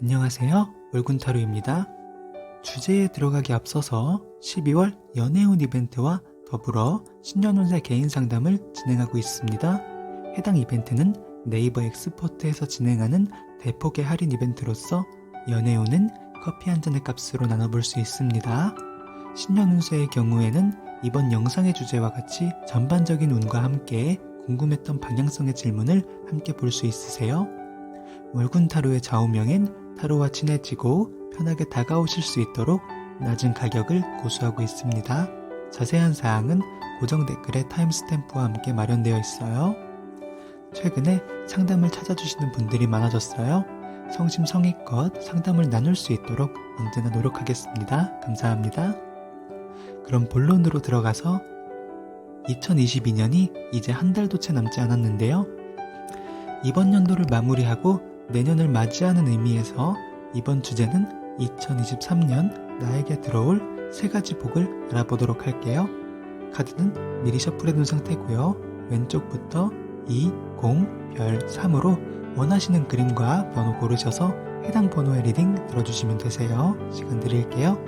안녕하세요. 월군타로입니다. 주제에 들어가기 앞서서 12월 연애운 이벤트와 더불어 신년운세 개인 상담을 진행하고 있습니다. 해당 이벤트는 네이버 엑스퍼트에서 진행하는 대폭의 할인 이벤트로서 연애운은 커피 한 잔의 값으로 나눠볼 수 있습니다. 신년운세의 경우에는 이번 영상의 주제와 같이 전반적인 운과 함께 궁금했던 방향성의 질문을 함께 볼 수 있으세요. 월군타로의 좌우명인 타로와 친해지고 편하게 다가오실 수 있도록 낮은 가격을 고수하고 있습니다. 자세한 사항은 고정 댓글에 타임스탬프와 함께 마련되어 있어요. 최근에 상담을 찾아주시는 분들이 많아졌어요. 성심성의껏 상담을 나눌 수 있도록 언제나 노력하겠습니다. 감사합니다. 그럼 본론으로 들어가서 2022년이 이제 한 달도 채 남지 않았는데요. 이번 연도를 마무리하고 내년을 맞이하는 의미에서 이번 주제는 2023년 나에게 들어올 3가지 복을 알아보도록 할게요. 카드는 미리 셔플해 놓은 상태고요. 왼쪽부터 2, 0, 별 3으로 원하시는 그림과 번호 고르셔서 해당 번호의 리딩 들어주시면 되세요. 시간 드릴게요.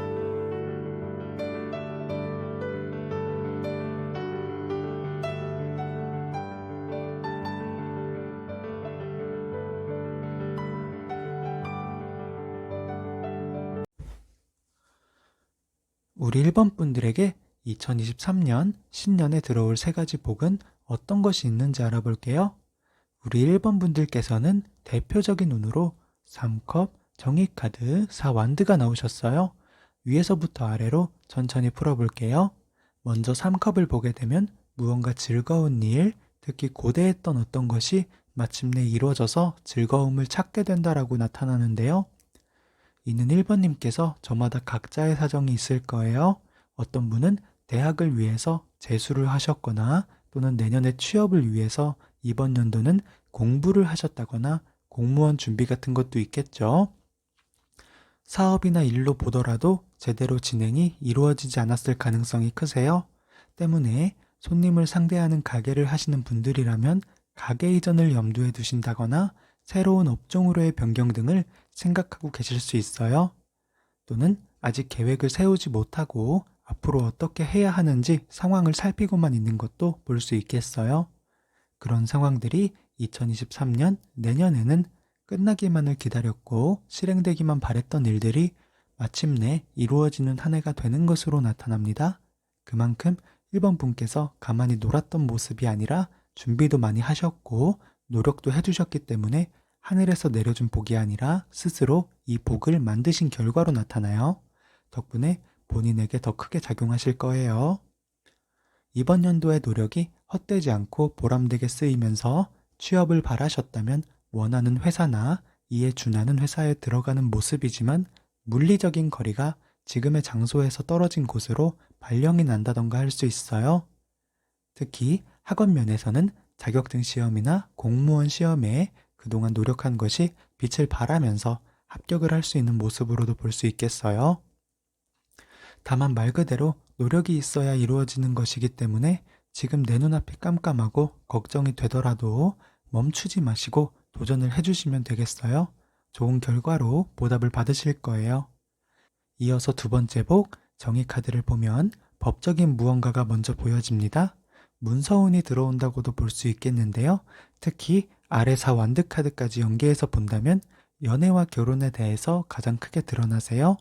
우리 1번 분들에게 2023년 신년에 들어올 3가지 복은 어떤 것이 있는지 알아볼게요. 우리 1번 분들께서는 대표적인 운으로 3컵, 정의카드, 4완드가 나오셨어요. 위에서부터 아래로 천천히 풀어볼게요. 먼저 3컵을 보게 되면 무언가 즐거운 일, 특히 고대했던 어떤 것이 마침내 이루어져서 즐거움을 찾게 된다라고 나타나는데요. 이는 1번님께서 저마다 각자의 사정이 있을 거예요. 어떤 분은 대학을 위해서 재수를 하셨거나 또는 내년에 취업을 위해서 이번 연도는 공부를 하셨다거나 공무원 준비 같은 것도 있겠죠. 사업이나 일로 보더라도 제대로 진행이 이루어지지 않았을 가능성이 크세요. 때문에 손님을 상대하는 가게를 하시는 분들이라면 가게 이전을 염두에 두신다거나 새로운 업종으로의 변경 등을 생각하고 계실 수 있어요. 또는 아직 계획을 세우지 못하고 앞으로 어떻게 해야 하는지 상황을 살피고만 있는 것도 볼 수 있겠어요. 그런 상황들이 2023년 내년에는 끝나기만을 기다렸고 실행되기만 바랬던 일들이 마침내 이루어지는 한 해가 되는 것으로 나타납니다. 그만큼 1번 분께서 가만히 놀았던 모습이 아니라 준비도 많이 하셨고 노력도 해주셨기 때문에 하늘에서 내려준 복이 아니라 스스로 이 복을 만드신 결과로 나타나요. 덕분에 본인에게 더 크게 작용하실 거예요. 이번 연도의 노력이 헛되지 않고 보람되게 쓰이면서 취업을 바라셨다면 원하는 회사나 이에 준하는 회사에 들어가는 모습이지만 물리적인 거리가 지금의 장소에서 떨어진 곳으로 발령이 난다던가 할 수 있어요. 특히 학원 면에서는 자격증 시험이나 공무원 시험에 그동안 노력한 것이 빛을 발하면서 합격을 할 수 있는 모습으로도 볼 수 있겠어요. 다만 말 그대로 노력이 있어야 이루어지는 것이기 때문에 지금 내 눈앞이 깜깜하고 걱정이 되더라도 멈추지 마시고 도전을 해주시면 되겠어요. 좋은 결과로 보답을 받으실 거예요. 이어서 2번째 복, 정의카드를 보면 법적인 무언가가 먼저 보여집니다. 문서운이 들어온다고도 볼 수 있겠는데요. 특히 아래 4완드 카드까지 연계해서 본다면 연애와 결혼에 대해서 가장 크게 드러나세요.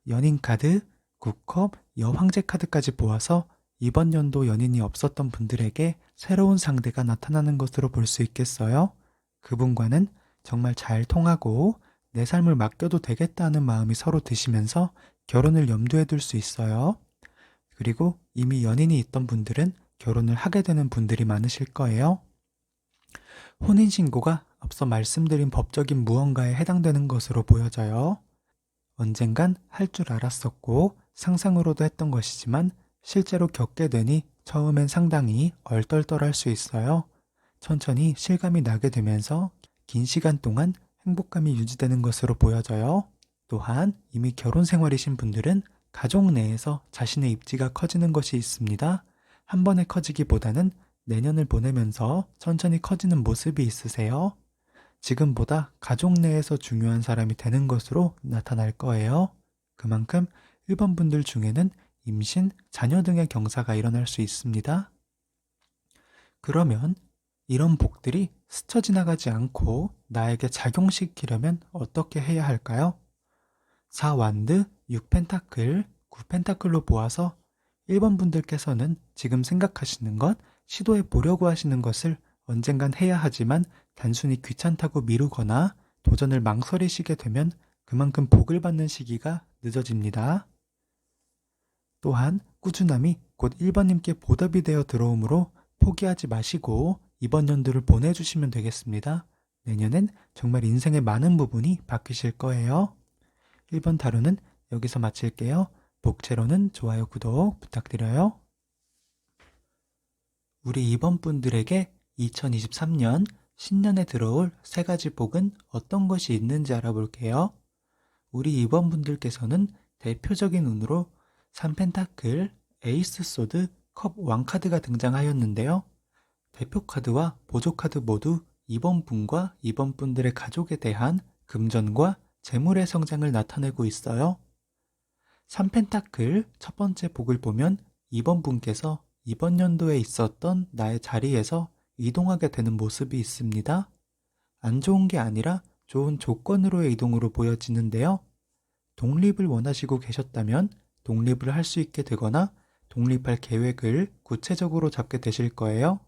연인 카드, 9컵, 여황제 카드까지 보아서 이번 연도 연인이 없었던 분들에게 새로운 상대가 나타나는 것으로 볼 수 있겠어요. 그분과는 정말 잘 통하고 내 삶을 맡겨도 되겠다는 마음이 서로 드시면서 결혼을 염두에 둘 수 있어요. 그리고 이미 연인이 있던 분들은 결혼을 하게 되는 분들이 많으실 거예요. 혼인신고가 앞서 말씀드린 법적인 무언가에 해당되는 것으로 보여져요. 언젠간 할 줄 알았었고 상상으로도 했던 것이지만 실제로 겪게 되니 처음엔 상당히 얼떨떨할 수 있어요. 천천히 실감이 나게 되면서 긴 시간 동안 행복감이 유지되는 것으로 보여져요. 또한 이미 결혼 생활이신 분들은 가족 내에서 자신의 입지가 커지는 것이 있습니다. 한 번에 커지기보다는 내년을 보내면서 천천히 커지는 모습이 있으세요. 지금보다 가족 내에서 중요한 사람이 되는 것으로 나타날 거예요. 그만큼 1번 분들 중에는 임신, 자녀 등의 경사가 일어날 수 있습니다. 그러면 이런 복들이 스쳐 지나가지 않고 나에게 작용시키려면 어떻게 해야 할까요? 4완드, 6펜타클, 9펜타클로 보아서 1번 분들께서는 지금 생각하시는 것, 시도해 보려고 하시는 것을 언젠간 해야 하지만 단순히 귀찮다고 미루거나 도전을 망설이시게 되면 그만큼 복을 받는 시기가 늦어집니다. 또한 꾸준함이 곧 1번님께 보답이 되어 들어오므로 포기하지 마시고 이번 연도를 보내주시면 되겠습니다. 내년엔 정말 인생의 많은 부분이 바뀌실 거예요. 1번 타로는 여기서 마칠게요. 복채로는 좋아요, 구독 부탁드려요. 우리 2번 분들에게 2023년 신년에 들어올 3가지 복은 어떤 것이 있는지 알아볼게요. 우리 2번 분들께서는 대표적인 운으로 3펜타클, 에이스 소드, 컵 왕카드가 등장하였는데요. 대표 카드와 보조 카드 모두 2번 분과 2번 분들의 가족에 대한 금전과 재물의 성장을 나타내고 있어요. 3펜타클 첫 번째 복을 보면 2번 분께서 이번 연도에 있었던 나의 자리에서 이동하게 되는 모습이 있습니다. 안 좋은 게 아니라 좋은 조건으로의 이동으로 보여지는데요. 독립을 원하시고 계셨다면 독립을 할 수 있게 되거나 독립할 계획을 구체적으로 잡게 되실 거예요.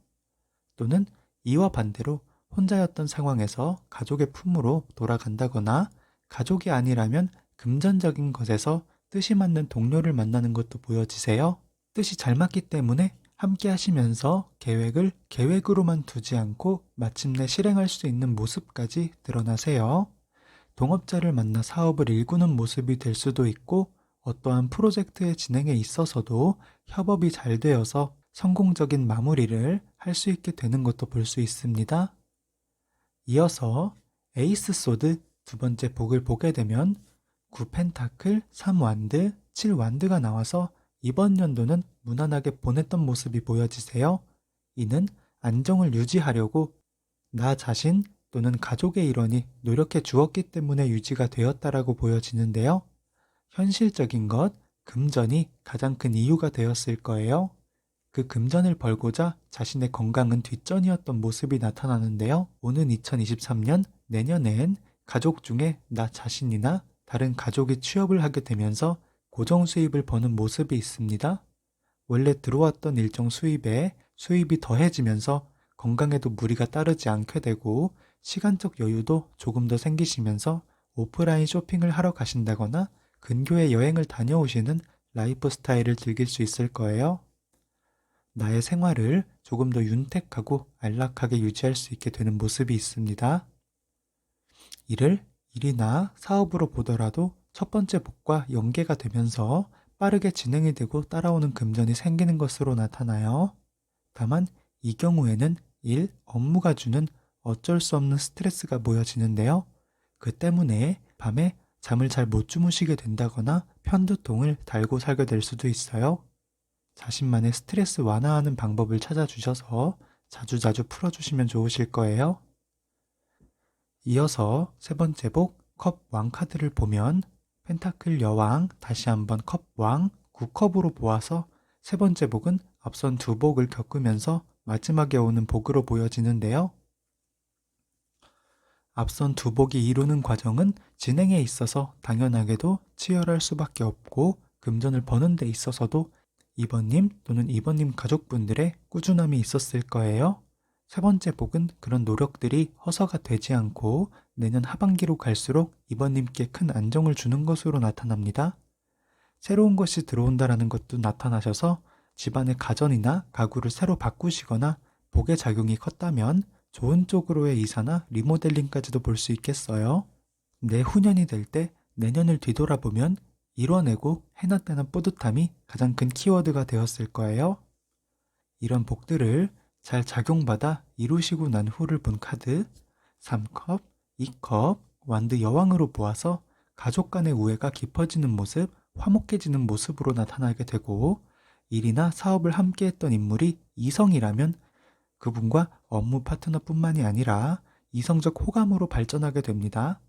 또는 이와 반대로 혼자였던 상황에서 가족의 품으로 돌아간다거나 가족이 아니라면 금전적인 것에서 뜻이 맞는 동료를 만나는 것도 보여지세요. 뜻이 잘 맞기 때문에 함께 하시면서 계획을 계획으로만 두지 않고 마침내 실행할 수 있는 모습까지 드러나세요. 동업자를 만나 사업을 일구는 모습이 될 수도 있고 어떠한 프로젝트의 진행에 있어서도 협업이 잘 되어서 성공적인 마무리를 할 수 있게 되는 것도 볼 수 있습니다. 이어서 에이스 소드 두 번째 복을 보게 되면 9펜타클, 3완드, 7완드가 나와서 이번 연도는 무난하게 보냈던 모습이 보여지세요. 이는 안정을 유지하려고 나 자신 또는 가족의 일원이 노력해 주었기 때문에 유지가 되었다라고 보여지는데요. 현실적인 것, 금전이 가장 큰 이유가 되었을 거예요. 그 금전을 벌고자 자신의 건강은 뒷전이었던 모습이 나타나는데요. 오는 2023년 내년엔 가족 중에 나 자신이나 다른 가족이 취업을 하게 되면서 고정 수입을 버는 모습이 있습니다. 원래 들어왔던 일정 수입에 수입이 더해지면서 건강에도 무리가 따르지 않게 되고 시간적 여유도 조금 더 생기시면서 오프라인 쇼핑을 하러 가신다거나 근교에 여행을 다녀오시는 라이프 스타일을 즐길 수 있을 거예요. 나의 생활을 조금 더 윤택하고 안락하게 유지할 수 있게 되는 모습이 있습니다. 이를 일이나 사업으로 보더라도 첫 번째 복과 연계가 되면서 빠르게 진행이 되고 따라오는 금전이 생기는 것으로 나타나요. 다만 이 경우에는 일, 업무가 주는 어쩔 수 없는 스트레스가 모여지는데요. 그 때문에 밤에 잠을 잘 못 주무시게 된다거나 편두통을 달고 살게 될 수도 있어요. 자신만의 스트레스 완화하는 방법을 찾아주셔서 자주자주 풀어주시면 좋으실 거예요. 이어서 세 번째 복, 컵 왕카드를 보면 펜타클 여왕, 다시 한번 컵 왕, 9컵으로 보아서 세 번째 복은 앞선 두 복을 겪으면서 마지막에 오는 복으로 보여지는데요. 앞선 두 복이 이루는 과정은 진행에 있어서 당연하게도 치열할 수밖에 없고 금전을 버는 데 있어서도 2번님 또는 2번님 가족분들의 꾸준함이 있었을 거예요. 세 번째 복은 그런 노력들이 허서가 되지 않고 내년 하반기로 갈수록 2번님께 큰 안정을 주는 것으로 나타납니다. 새로운 것이 들어온다라는 것도 나타나셔서 집안의 가전이나 가구를 새로 바꾸시거나 복의 작용이 컸다면 좋은 쪽으로의 이사나 리모델링까지도 볼 수 있겠어요. 내후년이 될 때 내년을 뒤돌아보면 이뤄내고 해놨다는 뿌듯함이 가장 큰 키워드가 되었을 거예요. 이런 복들을 잘 작용받아 이루시고 난 후를 본 카드 3컵, 2컵, 완드 여왕으로 보아서 가족 간의 우애가 깊어지는 모습, 화목해지는 모습으로 나타나게 되고 일이나 사업을 함께 했던 인물이 이성이라면 그분과 업무 파트너뿐만이 아니라 이성적 호감으로 발전하게 됩니다.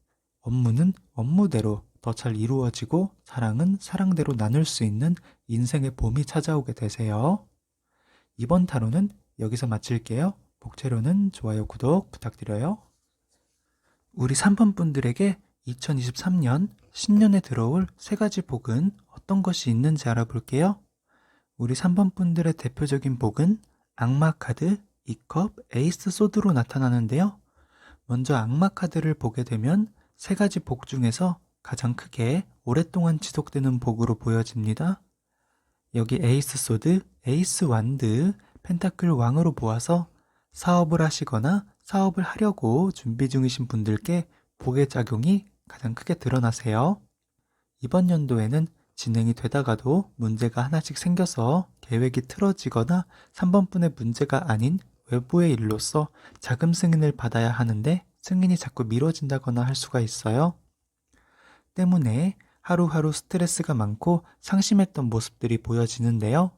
업무는 업무대로 더 잘 이루어지고 사랑은 사랑대로 나눌 수 있는 인생의 봄이 찾아오게 되세요. 이번 타로는 여기서 마칠게요. 복채로는 좋아요, 구독 부탁드려요. 우리 3번 분들에게 2023년 신년에 들어올 3가지 복은 어떤 것이 있는지 알아볼게요. 우리 3번 분들의 대표적인 복은 악마 카드, 2컵, 에이스 소드로 나타나는데요. 먼저 악마 카드를 보게 되면 3가지 복 중에서 가장 크게 오랫동안 지속되는 복으로 보여집니다. 여기 에이스 소드, 에이스 완드, 펜타클 왕으로 보아서 사업을 하시거나 사업을 하려고 준비 중이신 분들께 복의 작용이 가장 크게 드러나세요. 이번 연도에는 진행이 되다가도 문제가 하나씩 생겨서 계획이 틀어지거나 3번 분의 문제가 아닌 외부의 일로서 자금 승인을 받아야 하는데 승인이 자꾸 미뤄진다거나 할 수가 있어요. 때문에 하루하루 스트레스가 많고 상심했던 모습들이 보여지는데요.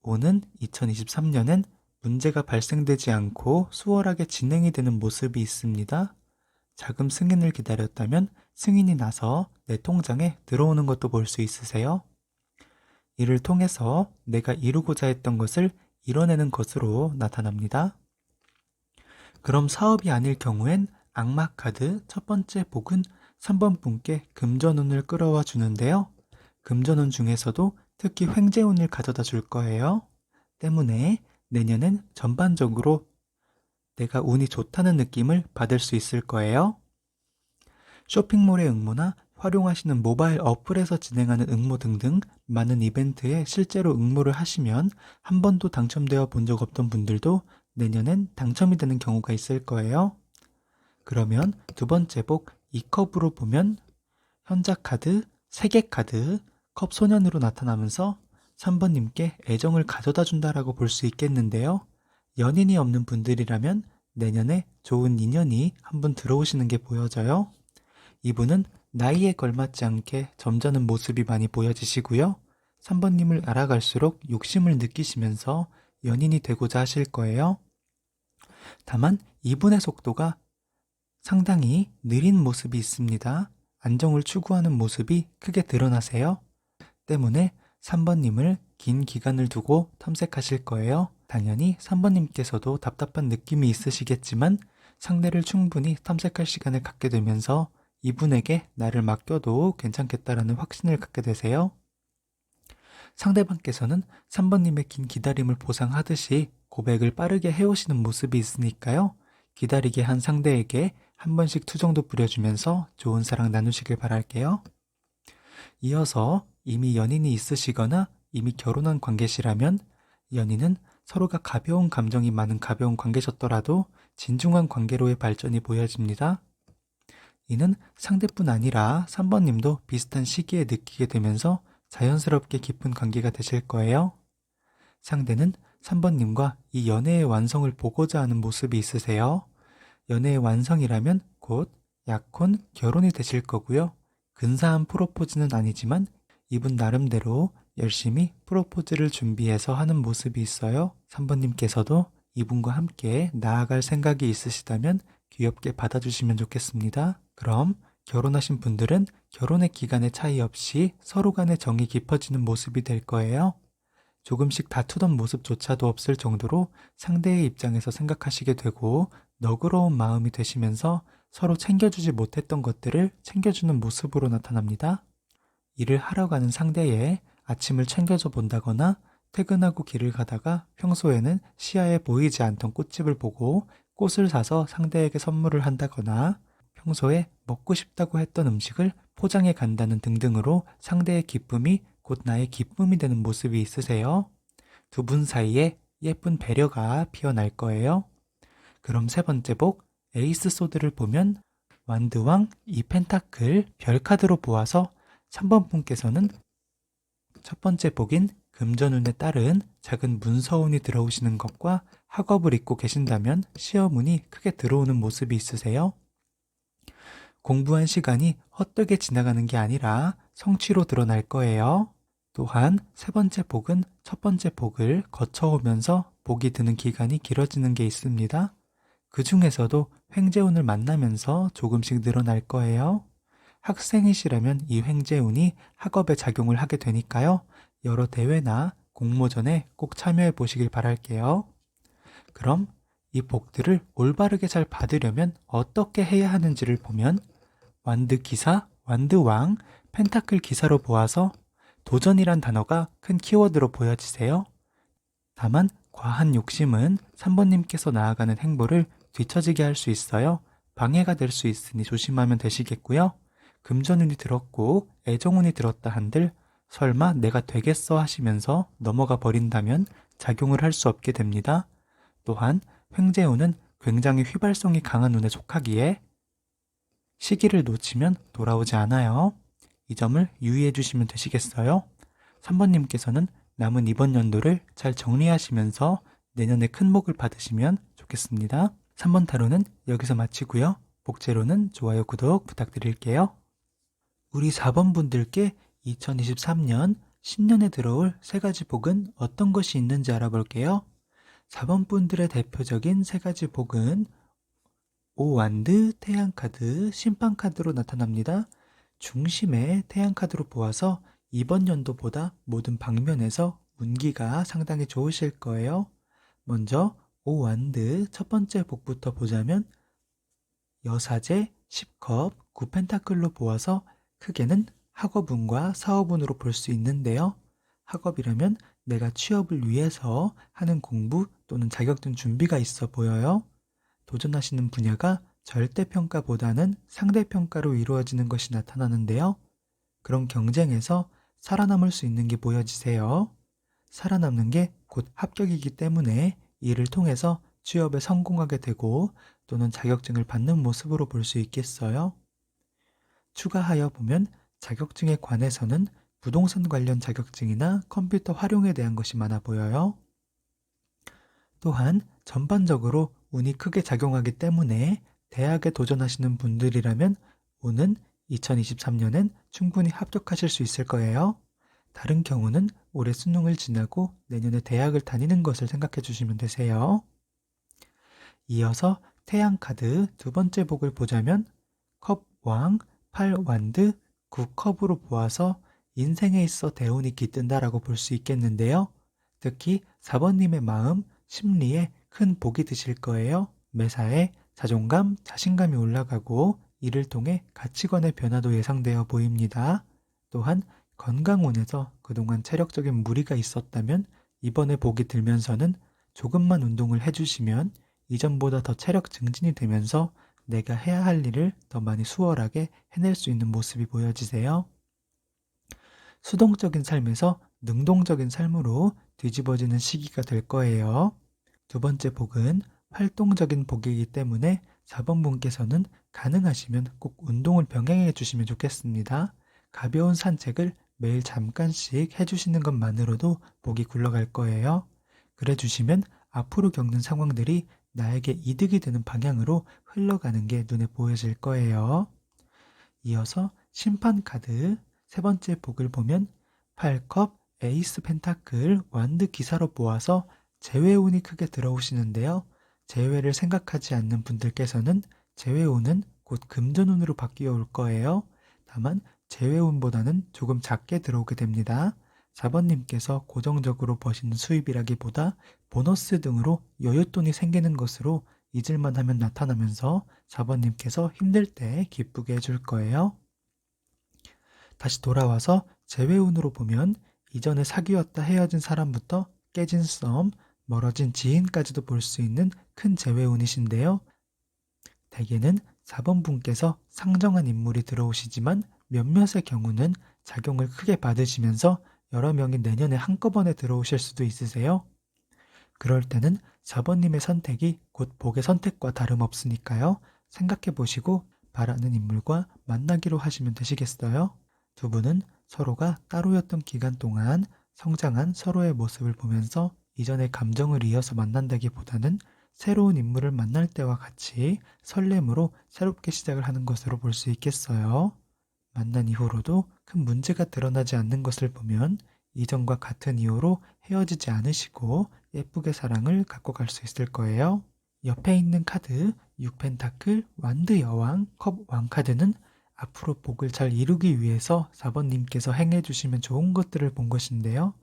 오는 2023년엔 문제가 발생되지 않고 수월하게 진행이 되는 모습이 있습니다. 자금 승인을 기다렸다면 승인이 나서 내 통장에 들어오는 것도 볼 수 있으세요. 이를 통해서 내가 이루고자 했던 것을 이뤄내는 것으로 나타납니다. 그럼 사업이 아닐 경우엔 악마 카드 첫 번째 복은 3번 분께 금전운을 끌어와 주는데요. 금전운 중에서도 특히 횡재운을 가져다 줄 거예요. 때문에 내년엔 전반적으로 내가 운이 좋다는 느낌을 받을 수 있을 거예요. 쇼핑몰의 응모나 활용하시는 모바일 어플에서 진행하는 응모 등등 많은 이벤트에 실제로 응모를 하시면 한 번도 당첨되어 본 적 없던 분들도 내년엔 당첨이 되는 경우가 있을 거예요. 그러면 두 번째 복 2컵으로 보면 현자 카드, 세계 카드, 컵 소년으로 나타나면서 3번님께 애정을 가져다 준다라고 볼 수 있겠는데요. 연인이 없는 분들이라면 내년에 좋은 인연이 한 분 들어오시는 게 보여져요. 이분은 나이에 걸맞지 않게 점잖은 모습이 많이 보여지시고요. 3번님을 알아갈수록 욕심을 느끼시면서 연인이 되고자 하실 거예요. 다만 이분의 속도가 상당히 느린 모습이 있습니다. 안정을 추구하는 모습이 크게 드러나세요. 때문에 3번님을 긴 기간을 두고 탐색하실 거예요. 당연히 3번님께서도 답답한 느낌이 있으시겠지만 상대를 충분히 탐색할 시간을 갖게 되면서 이분에게 나를 맡겨도 괜찮겠다라는 확신을 갖게 되세요. 상대방께서는 3번님의 긴 기다림을 보상하듯이 고백을 빠르게 해오시는 모습이 있으니까요. 기다리게 한 상대에게 한 번씩 투정도 부려주면서 좋은 사랑 나누시길 바랄게요. 이어서 이미 연인이 있으시거나 이미 결혼한 관계시라면 연인은 서로가 가벼운 감정이 많은 가벼운 관계셨더라도 진중한 관계로의 발전이 보여집니다. 이는 상대뿐 아니라 3번님도 비슷한 시기에 느끼게 되면서 자연스럽게 깊은 관계가 되실 거예요. 상대는 3번님과 이 연애의 완성을 보고자 하는 모습이 있으세요. 연애의 완성이라면 곧 약혼, 결혼이 되실 거고요. 근사한 프로포즈는 아니지만 이분 나름대로 열심히 프로포즈를 준비해서 하는 모습이 있어요. 3번님께서도 이분과 함께 나아갈 생각이 있으시다면 귀엽게 받아주시면 좋겠습니다. 그럼 결혼하신 분들은 결혼의 기간의 차이 없이 서로 간의 정이 깊어지는 모습이 될 거예요. 조금씩 다투던 모습조차도 없을 정도로 상대의 입장에서 생각하시게 되고 너그러운 마음이 되시면서 서로 챙겨주지 못했던 것들을 챙겨주는 모습으로 나타납니다. 일을 하러 가는 상대의 아침을 챙겨줘 본다거나 퇴근하고 길을 가다가 평소에는 시야에 보이지 않던 꽃집을 보고 꽃을 사서 상대에게 선물을 한다거나 평소에 먹고 싶다고 했던 음식을 포장해 간다는 등등으로 상대의 기쁨이 곧 나의 기쁨이 되는 모습이 있으세요. 두 분 사이에 예쁜 배려가 피어날 거예요. 그럼 세 번째 복 에이스 소드를 보면 완드왕, 이 펜타클, 별 카드로 보아서 3번 분께서는 첫 번째 복인 금전운에 따른 작은 문서운이 들어오시는 것과 학업을 잊고 계신다면 시험운이 크게 들어오는 모습이 있으세요. 공부한 시간이 헛되게 지나가는 게 아니라 성취로 드러날 거예요. 또한 세 번째 복은 첫 번째 복을 거쳐오면서 복이 드는 기간이 길어지는 게 있습니다. 그 중에서도 횡재운을 만나면서 조금씩 늘어날 거예요. 학생이시라면 이 횡재운이 학업에 작용을 하게 되니까요. 여러 대회나 공모전에 꼭 참여해 보시길 바랄게요. 그럼 이 복들을 올바르게 잘 받으려면 어떻게 해야 하는지를 보면 완드 기사, 완드 왕, 펜타클 기사로 보아서 도전이란 단어가 큰 키워드로 보여지세요. 다만 과한 욕심은 3번님께서 나아가는 행보를 뒤처지게 할 수 있어요. 방해가 될 수 있으니 조심하면 되시겠고요. 금전운이 들었고 애정운이 들었다 한들 설마 내가 되겠어 하시면서 넘어가 버린다면 작용을 할 수 없게 됩니다. 또한 횡재운은 굉장히 휘발성이 강한 운에 속하기에 시기를 놓치면 돌아오지 않아요. 이 점을 유의해 주시면 되시겠어요? 3번님께서는 남은 이번 연도를 잘 정리하시면서 내년에 큰 복을 받으시면 좋겠습니다. 3번 타로는 여기서 마치고요. 복제로는 좋아요, 구독 부탁드릴게요. 우리 4번 분들께 2023년 신년에 들어올 세 가지 복은 어떤 것이 있는지 알아볼게요. 4번 분들의 대표적인 세 가지 복은 오완드, 태양카드, 심판카드로 나타납니다. 중심에 태양카드로 보아서 이번 연도보다 모든 방면에서 운기가 상당히 좋으실 거예요. 먼저 오완드 첫 번째 복부터 보자면 여사제, 10컵, 9펜타클로 보아서 크게는 학업운과 사업운으로 볼 수 있는데요. 학업이라면 내가 취업을 위해서 하는 공부 또는 자격증 준비가 있어 보여요. 도전하시는 분야가 절대평가보다는 상대평가로 이루어지는 것이 나타나는데요. 그런 경쟁에서 살아남을 수 있는 게 보여지세요. 살아남는 게 곧 합격이기 때문에 이를 통해서 취업에 성공하게 되고 또는 자격증을 받는 모습으로 볼 수 있겠어요. 추가하여 보면 자격증에 관해서는 부동산 관련 자격증이나 컴퓨터 활용에 대한 것이 많아 보여요. 또한 전반적으로 운이 크게 작용하기 때문에 대학에 도전하시는 분들이라면 운은 2023년엔 충분히 합격하실 수 있을 거예요. 다른 경우는 올해 수능을 지나고 내년에 대학을 다니는 것을 생각해 주시면 되세요. 이어서 태양카드 두 번째 복을 보자면 컵왕, 8완드, 9컵으로 보아서 인생에 있어 대운이 깃든다라고 볼 수 있겠는데요. 특히 4번님의 마음, 심리에 큰 복이 드실 거예요. 매사에 자존감, 자신감이 올라가고 이를 통해 가치관의 변화도 예상되어 보입니다. 또한 건강운에서 그동안 체력적인 무리가 있었다면 이번에 복이 들면서는 조금만 운동을 해주시면 이전보다 더 체력 증진이 되면서 내가 해야 할 일을 더 많이 수월하게 해낼 수 있는 모습이 보여지세요. 수동적인 삶에서 능동적인 삶으로 뒤집어지는 시기가 될 거예요. 두 번째 복은 활동적인 복이기 때문에 4번 분께서는 가능하시면 꼭 운동을 병행해 주시면 좋겠습니다. 가벼운 산책을 매일 잠깐씩 해주시는 것만으로도 복이 굴러갈 거예요. 그래 주시면 앞으로 겪는 상황들이 나에게 이득이 되는 방향으로 흘러가는 게 눈에 보여질 거예요. 이어서 심판카드 세 번째 복을 보면 8컵, 에이스 펜타클, 완드 기사로 보아서 재회운이 크게 들어오시는데요. 재회를 생각하지 않는 분들께서는 재회운은 곧 금전운으로 바뀌어 올 거예요. 다만 재회운보다는 조금 작게 들어오게 됩니다. 4번님께서 고정적으로 버시는 수입이라기보다 보너스 등으로 여윳돈이 생기는 것으로 잊을만 하면 나타나면서 4번님께서 힘들 때 기쁘게 해줄 거예요. 다시 돌아와서 재회운으로 보면 이전에 사귀었다 헤어진 사람부터 깨진 썸, 멀어진 지인까지도 볼 수 있는 큰 재회운이신데요. 대개는 4번 분께서 상정한 인물이 들어오시지만 몇몇의 경우는 작용을 크게 받으시면서 여러 명이 내년에 한꺼번에 들어오실 수도 있으세요. 그럴 때는 4번님의 선택이 곧 복의 선택과 다름없으니까요. 생각해 보시고 바라는 인물과 만나기로 하시면 되시겠어요? 두 분은 서로가 따로였던 기간 동안 성장한 서로의 모습을 보면서 이전의 감정을 이어서 만난다기보다는 새로운 인물을 만날 때와 같이 설렘으로 새롭게 시작을 하는 것으로 볼 수 있겠어요. 만난 이후로도 큰 문제가 드러나지 않는 것을 보면 이전과 같은 이유로 헤어지지 않으시고 예쁘게 사랑을 갖고 갈 수 있을 거예요. 옆에 있는 카드 6펜타클 완드 여왕 컵 왕카드는 앞으로 복을 잘 이루기 위해서 4번님께서 행해 주시면 좋은 것들을 본 것인데요.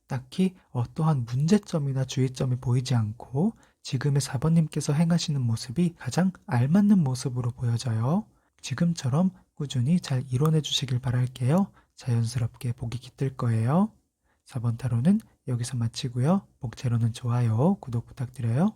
딱히 어떠한 문제점이나 주의점이 보이지 않고 지금의 4번님께서 행하시는 모습이 가장 알맞는 모습으로 보여져요. 지금처럼 꾸준히 잘 이뤄내 주시길 바랄게요. 자연스럽게 복이 깃들 거예요. 4번 타로는 여기서 마치고요. 복제로는 좋아요, 구독 부탁드려요.